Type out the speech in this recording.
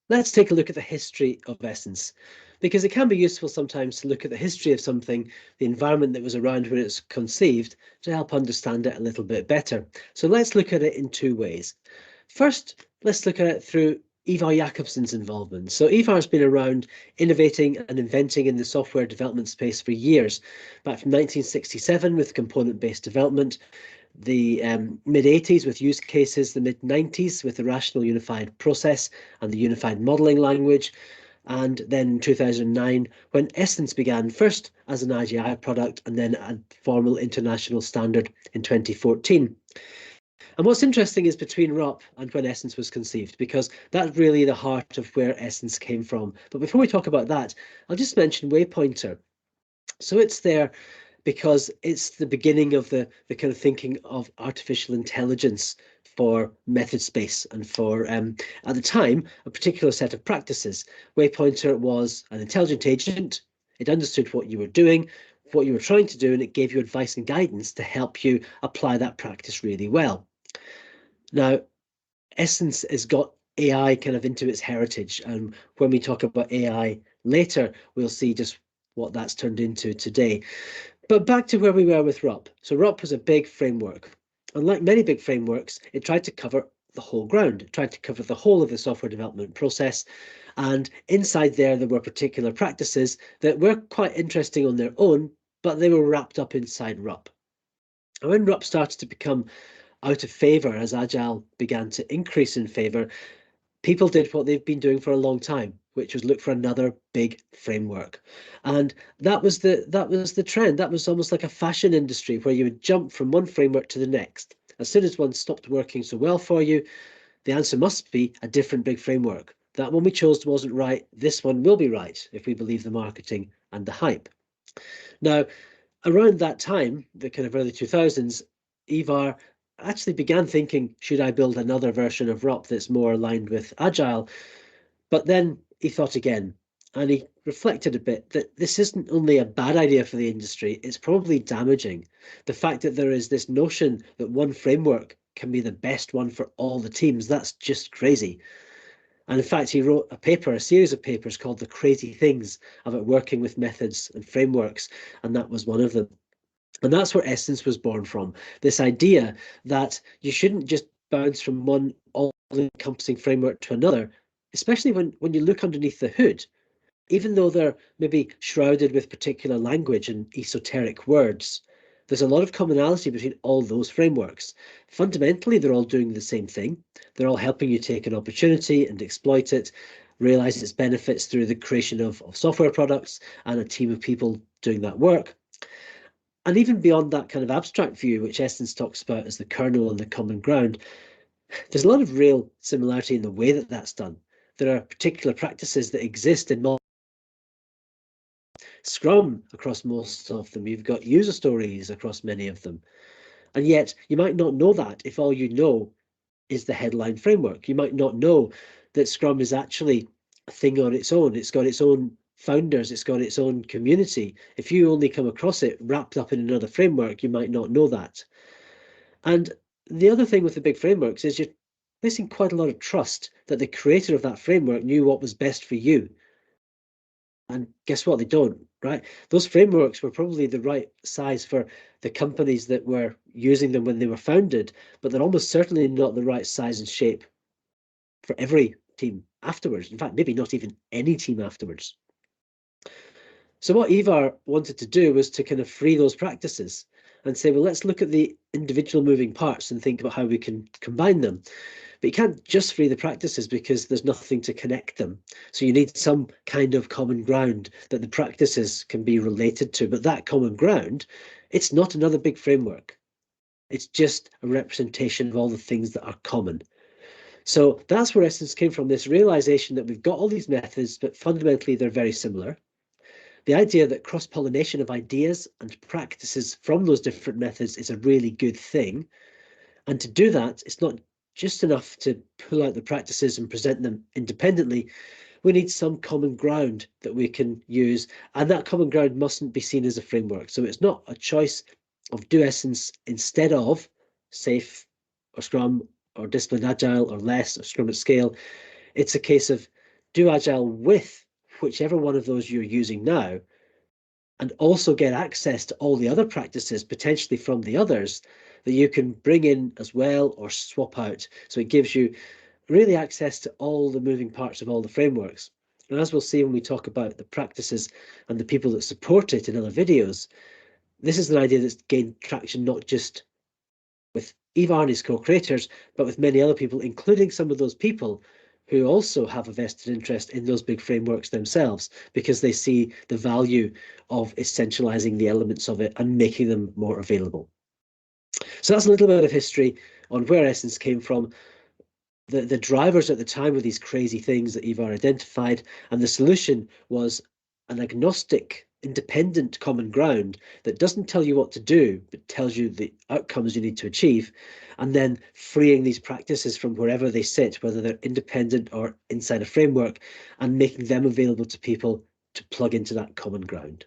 let's take a look at the history of Essence, because it can be useful sometimes to look at the history of something, the environment that was around when it's conceived, to help understand it a little bit better. So let's look at it in two ways. First, let's look at it through Ivar Jakobsen's involvement. So Ivar's been around innovating and inventing in the software development space for years, back from 1967 with component-based development, the mid-80s with use cases, the mid-90s with the rational unified process and the unified modeling language, and then 2009 when Essence began, first as an AGI product and then a formal international standard in 2014. And what's interesting is between RUP and when Essence was conceived, because that's really the heart of where Essence came from. But before we talk about that, I'll just mention Waypointer. So it's there because it's the beginning of the kind of thinking of artificial intelligence for method space and for, at the time, a particular set of practices. Waypointer was an intelligent agent. It understood what you were doing, what you were trying to do, and it gave you advice and guidance to help you apply that practice really well. Now, Essence has got AI kind of into its heritage. And when we talk about AI later, we'll see just what that's turned into today. But back to where we were with RUP. So RUP was a big framework. And like many big frameworks, it tried to cover the whole ground. It tried to cover the whole of the software development process. And inside there were particular practices that were quite interesting on their own, but they were wrapped up inside RUP. And when RUP started to become out of favor, as Agile began to increase in favor, people did what they've been doing for a long time, which was look for another big framework. And that was the trend. That was almost like a fashion industry where you would jump from one framework to the next. As soon as one stopped working so well for you, the answer must be a different big framework. That one we chose wasn't right. This one will be right if we believe the marketing and the hype. Now, around that time, the kind of early 2000s, Ivar actually began thinking, should I build another version of RUP that's more aligned with Agile? But then he thought again, and he reflected a bit that this isn't only a bad idea for the industry, it's probably damaging. The fact that there is this notion that one framework can be the best one for all the teams, that's just crazy. And in fact, he wrote a series of papers called The Crazy Things about working with methods and frameworks, and that was one of them. And that's where Essence was born from, this idea that you shouldn't just bounce from one all-encompassing framework to another, especially when you look underneath the hood. Even though they're maybe shrouded with particular language and esoteric words, there's a lot of commonality between all those frameworks. Fundamentally, they're all doing the same thing. They're all helping you take an opportunity and exploit it, realize its benefits through the creation of software products and a team of people doing that work. And even beyond that kind of abstract view, which Essence talks about as the kernel and the common ground, there's a lot of real similarity in the way that that's done. There are particular practices that exist in Scrum across most of them. You've got user stories across many of them. And yet you might not know that if all you know is the headline framework. You might not know that Scrum is actually a thing on its own. It's got its own founders, it's got its own community. If you only come across it wrapped up in another framework, you might not know that. And the other thing with the big frameworks is you're placing quite a lot of trust that the creator of that framework knew what was best for you. And guess what? They don't, right? Those frameworks were probably the right size for the companies that were using them when they were founded, but they're almost certainly not the right size and shape for every team afterwards. In fact, maybe not even any team afterwards. So what Ivar wanted to do was to kind of free those practices and say, well, let's look at the individual moving parts and think about how we can combine them. But you can't just free the practices because there's nothing to connect them. So you need some kind of common ground that the practices can be related to. But that common ground, it's not another big framework. It's just a representation of all the things that are common. So that's where Essence came from, this realization that we've got all these methods, but fundamentally they're very similar. The idea that cross-pollination of ideas and practices from those different methods is a really good thing. And to do that, it's not just enough to pull out the practices and present them independently. We need some common ground that we can use, and that common ground mustn't be seen as a framework. So it's not a choice of do Essence instead of SAFe or Scrum or Disciplined Agile or less or Scrum at Scale. It's a case of do Agile with whichever one of those you're using now, and also get access to all the other practices potentially from the others that you can bring in as well or swap out. So it gives you really access to all the moving parts of all the frameworks. And as we'll see when we talk about the practices and the people that support it in other videos, this is an idea that's gained traction not just with Ivar and his co-creators, but with many other people, including some of those people who also have a vested interest in those big frameworks themselves, because they see the value of essentializing the elements of it and making them more available. So that's a little bit of history on where Essence came from. The drivers at the time were these crazy things that Ivar identified, and the solution was an agnostic, independent common ground that doesn't tell you what to do, but tells you the outcomes you need to achieve, and then freeing these practices from wherever they sit, whether they're independent or inside a framework, and making them available to people to plug into that common ground.